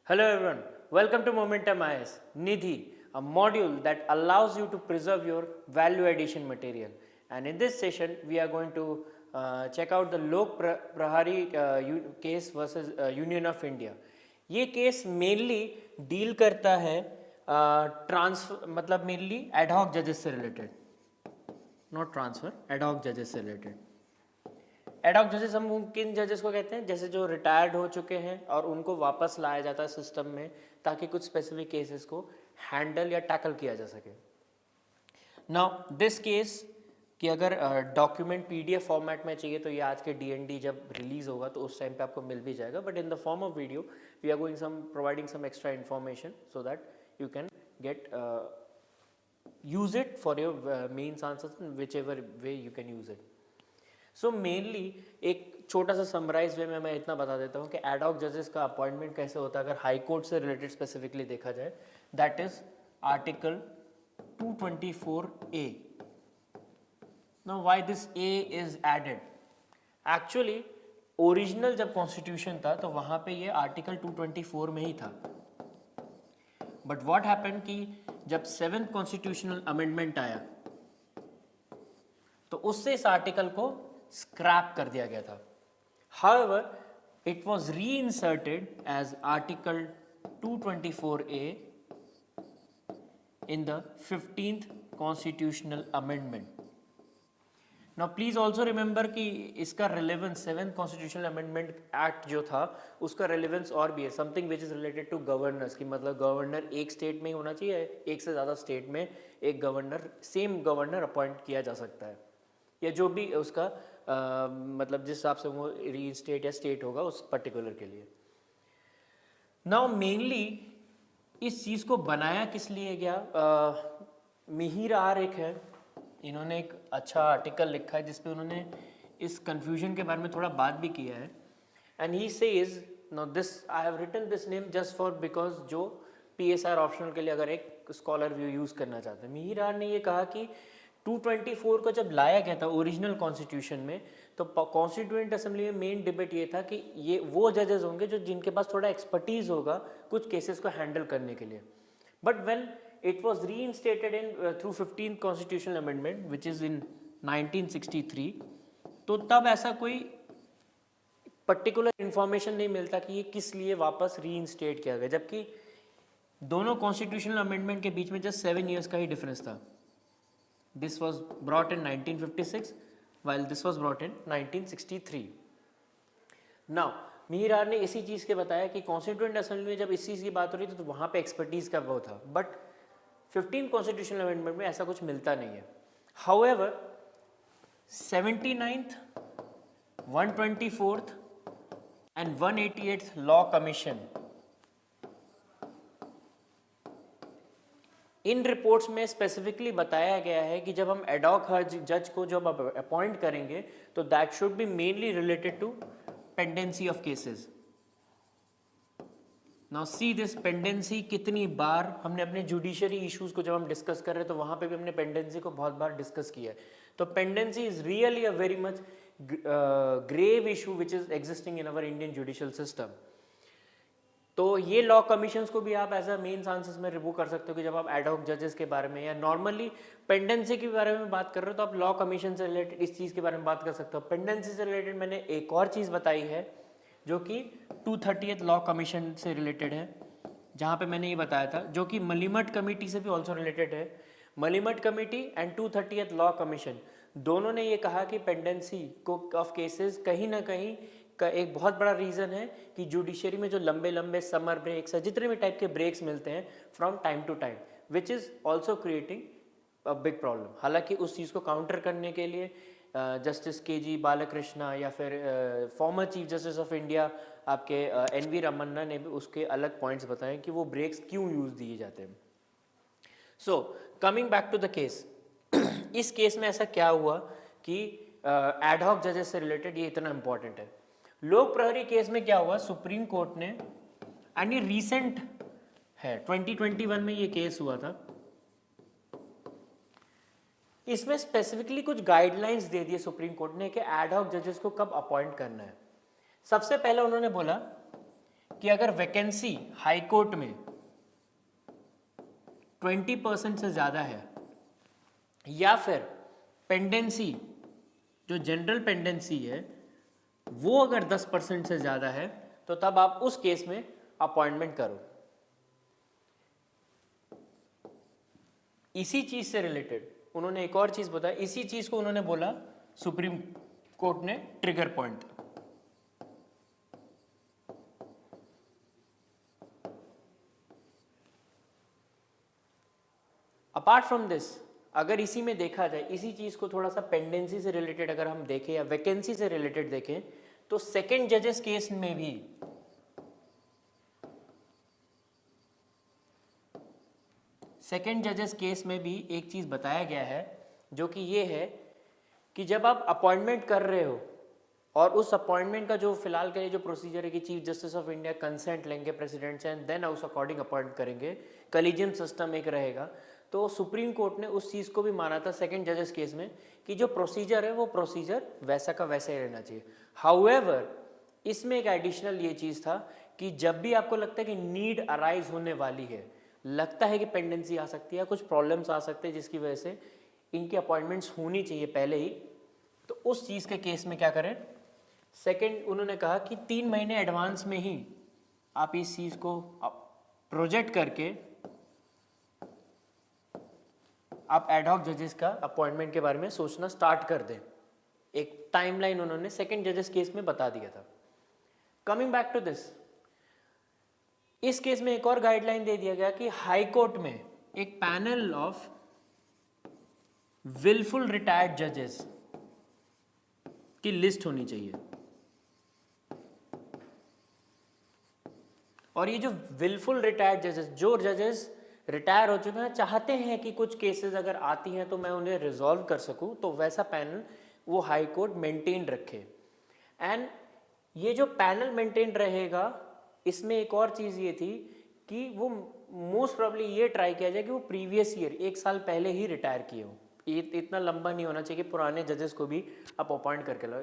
Hello everyone, welcome to Momentum IS Nidhi, a module that allows you to preserve your value addition material. And in this session, we are going to check out the Lok Prahari case versus Union of India. ये case mainly deal करता है transfer मतलब mainly ad hoc जजेस से related, not transfer, ad hoc जजेस से related. Ad hoc जजेस हम किन जजेस को कहते हैं, जैसे जो रिटायर्ड हो चुके हैं और उनको वापस लाया जाता है सिस्टम में ताकि कुछ स्पेसिफिक केसेस को हैंडल या टैकल किया जा सके। नाउ दिस केस कि अगर डॉक्यूमेंट पीडीएफ फॉर्मेट में चाहिए तो ये आज के डीएनडी जब रिलीज होगा तो उस टाइम पे आपको मिल भी जाएगा, but in the form of video we are going some providing some extra information so that you can get use it for your mains answers in whichever way you can use it. So mainly एक छोटा सा summarise वे में मैं इतना बता देता हूँ कि एडहॉक जजेस का अपॉइंटमेंट कैसे होता है अगर हाई कोर्ट से रिलेटेड स्पेसिफिकली देखा जाए। That is article 224A। Now why this a is added? Actually original जब कॉन्स्टिट्यूशन था तो वहां पे ये आर्टिकल 224 में ही था, बट व्हाट हैपेंड कि जब 7th कॉन्स्टिट्यूशनल अमेंडमेंट आया तो उससे इस आर्टिकल को स्क्रैप कर दिया गया था। However, it was reinserted as Article 224A in the 15th Constitutional Amendment. Now please also remember कि इसका relevance 7th Constitutional Amendment Act जो था उसका relevance और भी है, something which is related to governors, कि मतलब गवर्नर एक स्टेट में ही होना चाहिए, एक से ज़्यादा स्टेट में एक गवर्नर सेम गवर्नर अपॉइंट किया जा सकता है, या जो भी उसका मतलब जिस हिसाब से वो री स्टेट या स्टेट होगा उस पर्टिकुलर के लिए। नाउ मेनली इस चीज़ को बनाया किस लिए गया? मिहिर आर एक है, इन्होंने एक अच्छा आर्टिकल लिखा है जिसपे उन्होंने इस कंफ्यूजन के बारे में थोड़ा बात भी किया है। And he says, now this I have written this name just for because जो PSR ऑप्शनल के लिए अगर एक स्कॉलर व्यू यूज़ करना चाहते हैं। मिहिर आर ने ये कहा कि 224 को जब लाया गया था ओरिजिनल कॉन्स्टिट्यूशन में तो कॉन्स्टिट्यूएंट असेंबली में मेन डिबेट ये था कि ये वो जजेस होंगे जो जिनके पास थोड़ा एक्सपर्टीज होगा कुछ केसेस को हैंडल करने के लिए। But when it was reinstated in through 15th constitutional amendment which is in 1963, तो तब ऐसा कोई पर्टिकुलर इन्फॉर्मेशन नहीं मिलता कि ये किस लिए वापस रीइंस्टेट किया गया, जबकि दोनों कॉन्स्टिट्यूशनल अमेंडमेंट के बीच में जस्ट 7 years का ही डिफरेंस था। This was brought in 1956 while this was brought in 1963. Now Mihir R ने इसी चीज़ के बताया कि कॉन्स्टिट्यूएंट असेंबली में जब इस चीज़ की बात हो रही थी तो वहाँ पे एक्सपर्टीज़ का वो था, बट 15 कॉन्स्टिट्यूशनल अमेंडमेंट में ऐसा कुछ मिलता नहीं है। However 79th, 124th and 188th law commission in reports में स्पेसिफिकली बताया गया है कि जब हम एडॉक जज को जब अपॉइंट करेंगे तो that should be mainly related to pendency of cases. Now see this pendency कितनी बार हमने अपने जुडिशरी इश्यूज को जब हम डिस्कस कर रहे हैं तो वहां पे भी हमने पेंडेंसी को बहुत बार डिस्कस किया है। तो pendency is really a very much grave issue which is existing in our Indian judicial system. तो ये लॉ कमीशंस को भी आप एज अ मेन आंसर्स में रिव्यू कर सकते हो कि जब आप एडहॉक जजेस के बारे में या नॉर्मली पेंडेंसी के बारे में बात कर रहे हो तो आप लॉ कमीशन से रिलेटेड इस चीज़ के बारे में बात कर सकते हो। पेंडेंसी से रिलेटेड मैंने एक और चीज़ बताई है जो कि 230th लॉ कमीशन से रिलेटेड है, जहाँ पे मैंने ये बताया था, जो कि मलिमट कमेटी से भी ऑल्सो रिलेटेड है। Malimath committee and 230th law commission दोनों ने ये कहा कि पेंडेंसी को ऑफ केसेस कहीं ना कहीं का एक बहुत बड़ा रीज़न है कि जुडिशरी में जो लंबे लंबे समर ब्रेक्स है, जितने भी टाइप के ब्रेक्स मिलते हैं from time to time, which is also creating a big problem. हालांकि उस चीज़ को काउंटर करने के लिए जस्टिस KG बालाकृष्णा या फिर former chief justice of India आपके NV रमन्ना ने भी उसके अलग पॉइंट्स बताए कि वो ब्रेक्स क्यों यूज़ दिए जाते हैं। So coming back to the case, इस केस में ऐसा क्या हुआ कि एडहॉक जजेस से रिलेटेड ये इतना इंपॉर्टेंट है। लोक प्रहरी केस में क्या हुआ, सुप्रीम कोर्ट ने, एंड ये रीसेंट है 2021 में ये केस हुआ था, इसमें स्पेसिफिकली कुछ गाइडलाइंस दे दिए सुप्रीम कोर्ट ने कि एडहॉक जजेस को कब अपॉइंट करना है। सबसे पहले उन्होंने बोला कि अगर वैकेंसी हाई कोर्ट में 20% से ज़्यादा है या फिर पेंडेंसी जो जनरल पेंडेंसी है वो अगर 10% से ज़्यादा है तो तब आप उस केस में अपॉइंटमेंट करो। इसी चीज़ से रिलेटेड उन्होंने एक और चीज़ बताई, इसी चीज़ को उन्होंने बोला सुप्रीम कोर्ट ने trigger point. Apart from this, अगर इसी में देखा जाए, इसी चीज़ को थोड़ा सा पेंडेंसी से रिलेटेड अगर हम देखें या वैकेंसी से रिलेटेड देखें, तो सेकेंड जजेस केस में भी एक चीज़ बताया गया है जो कि ये है कि जब आप अपॉइंटमेंट कर रहे हो और उस अपॉइंटमेंट का जो फिलहाल के लिए जो प्रोसीजर है कि chief justice of India consent लेंगे प्रेसिडेंट से एंड देन उस अकॉर्डिंग अपॉइंट करेंगे, कलीजियम सिस्टम एक रहेगा, तो सुप्रीम कोर्ट ने उस चीज़ को भी माना था सेकंड जजेस केस में कि जो प्रोसीजर है वो प्रोसीजर वैसा का वैसा ही रहना चाहिए। हाउएवर इसमें एक एडिशनल ये चीज़ था कि जब भी आपको लगता है कि नीड अराइज होने वाली है, लगता है कि पेंडेंसी आ सकती है, कुछ प्रॉब्लम्स आ सकते हैं जिसकी वजह से इनकी अपॉइंटमेंट्स होनी चाहिए पहले ही, तो उस चीज़ के केस में क्या करें, सेकंड उन्होंने कहा कि 3 महीने एडवांस में ही आप इस चीज़ को प्रोजेक्ट करके आप एडहॉक जजेस का अपॉइंटमेंट के बारे में सोचना स्टार्ट कर दें। एक टाइमलाइन उन्होंने सेकंड जजेस केस में बता दिया था। कमिंग बैक टू दिस, इस केस में एक और गाइडलाइन दे दिया गया कि हाई कोर्ट में एक पैनल ऑफ विलफुल रिटायर्ड जजेस की लिस्ट होनी चाहिए। और ये जो विलफुल रिटायर्ड जजेस, जो जजेस रिटायर हो चुके हैं, चाहते हैं कि कुछ केसेस अगर आती हैं तो मैं उन्हें रिजॉल्व कर सकूं, तो वैसा पैनल वो हाई कोर्ट मेंटेन रखे। एंड ये जो पैनल मेंटेन रहेगा, इसमें एक और चीज़ ये थी कि वो मोस्ट प्रॉब्ली ये ट्राई किया जाए कि वो प्रीवियस ईयर 1 साल पहले ही रिटायर किए हो। ये इतना लंबा नहीं होना चाहिए कि पुराने जजेस को भी आप अपॉइंट करके लाओ।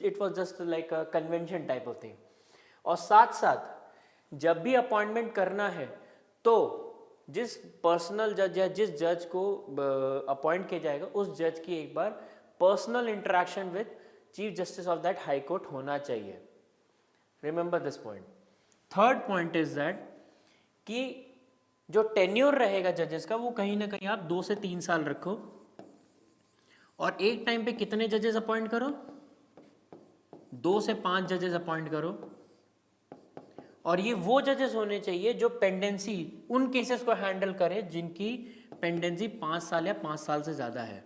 It was just like a convention type of thing. और साथ साथ जब भी अपॉइंटमेंट करना है तो जिस पर्सनल जज या जिस जज को अपॉइंट किया जाएगा उस जज की एक बार personal interaction with chief justice of that high court होना चाहिए। Remember this point. Third point is that कि जो टेन्योर रहेगा जजेस का वो कहीं ना कहीं आप 2 से 3 साल रखो और एक टाइम पे कितने जजेस अपॉइंट करो, 2 से 5 जजेस अपॉइंट करो। और ये वो जजेस होने चाहिए जो पेंडेंसी उन केसेस को हैंडल करे जिनकी पेंडेंसी 5 साल या 5 साल से ज़्यादा है।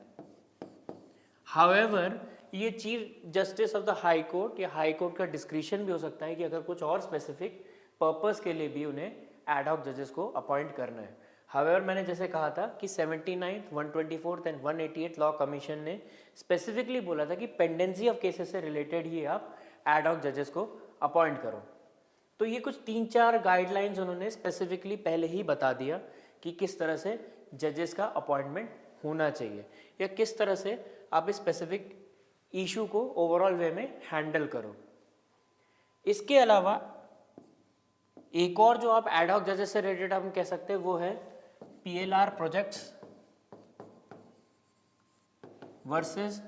हाउएवर ये chief justice of the high court या हाई कोर्ट का डिस्क्रिशन भी हो सकता है कि अगर कुछ और स्पेसिफिक पर्पस के लिए भी उन्हें एडहॉक जजेस को अपॉइंट करना है। हाउएवर मैंने जैसे कहा था कि 79th, 124th and 188th law commission ने स्पेसिफिकली बोला था कि पेंडेंसी ऑफ केसेस से रिलेटेड ही आप एडहॉक जजेस को अपॉइंट करो। तो ये कुछ 3-4 गाइडलाइंस उन्होंने स्पेसिफिकली पहले ही बता दिया कि किस तरह से जजेस का अपॉइंटमेंट होना चाहिए या किस तरह से आप इस स्पेसिफिक इशू को ओवरऑल वे में हैंडल करो। इसके अलावा एक और जो आप एडहॉक जजेस से रिलेटेड हम कह सकते हैं वो है PLR projects versus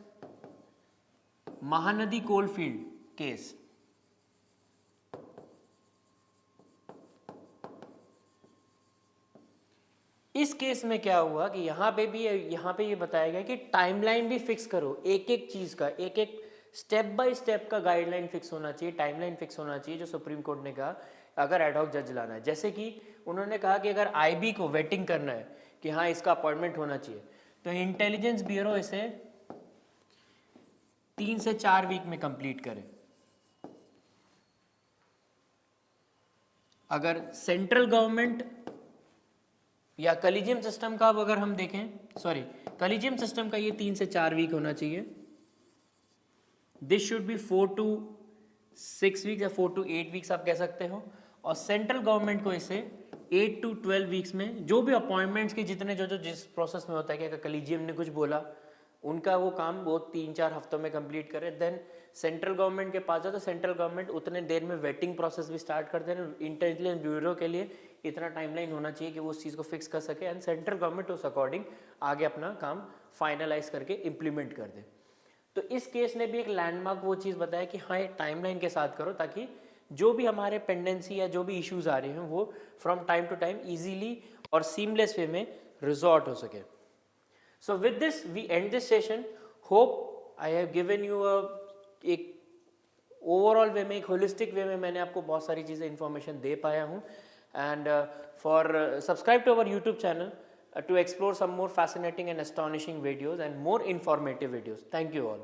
Mahanadi coalfield case. इस केस में क्या हुआ कि यहाँ पे ये बताया गया कि टाइमलाइन भी फिक्स करो, एक एक चीज़ का एक एक स्टेप बाय स्टेप का गाइडलाइन फिक्स होना चाहिए, टाइमलाइन फिक्स होना चाहिए जो सुप्रीम कोर्ट ने कहा अगर एडहॉक जज लाना है। जैसे कि उन्होंने कहा कि अगर IB को वेटिंग करना है कि हाँ इसका अपॉइंटमेंट होना चाहिए तो इंटेलिजेंस ब्यूरो इसे 3 से 4 वीक में कंप्लीट करे। अगर सेंट्रल गवर्नमेंट या कलीजियम सिस्टम का अगर हम देखें, कलीजियम सिस्टम का ये 3 से 4 वीक होना चाहिए। This should be 4 to 6 weeks या 4 to 8 वीक्स आप कह सकते हो। और सेंट्रल गवर्नमेंट को इसे 8 to 12 वीक्स में जो भी अपॉइंटमेंट्स के जितने जो जिस प्रोसेस में होता है कि अगर कलीजियम ने कुछ बोला उनका वो काम वो 3-4 हफ्तों में कंप्लीट करे। देन सेंट्रल गवर्नमेंट के पास जाओ तो सेंट्रल गवर्नमेंट उतने देर में वेटिंग प्रोसेस भी स्टार्ट कर दे रहे, इंटेलिजेंस ब्यूरो के लिए इतना टाइमलाइन होना चाहिए कि वो उस चीज़ को फिक्स कर सके एंड सेंट्रल गवर्नमेंट उस अकॉर्डिंग आगे अपना काम फाइनलाइज करके इम्प्लीमेंट कर दे। तो इस केस ने भी एक लैंडमार्क वो चीज़ बताया कि हाँ, एक टाइमलाइन के साथ करो ताकि जो भी हमारे पेंडेंसी या जो भी इश्यूज आ रहे हैं वो from time to time easily और सीमलेस वे में रिजॉल्व हो सके। So with this we end this session. Hope I have given you एक ओवरऑल वे में, एक होलिस्टिक वे में मैंने आपको बहुत सारी चीज़ें इन्फॉर्मेशन दे पाया हूँ। And for subscribe to our YouTube channel to explore some more fascinating and astonishing videos and more informative videos. Thank you all.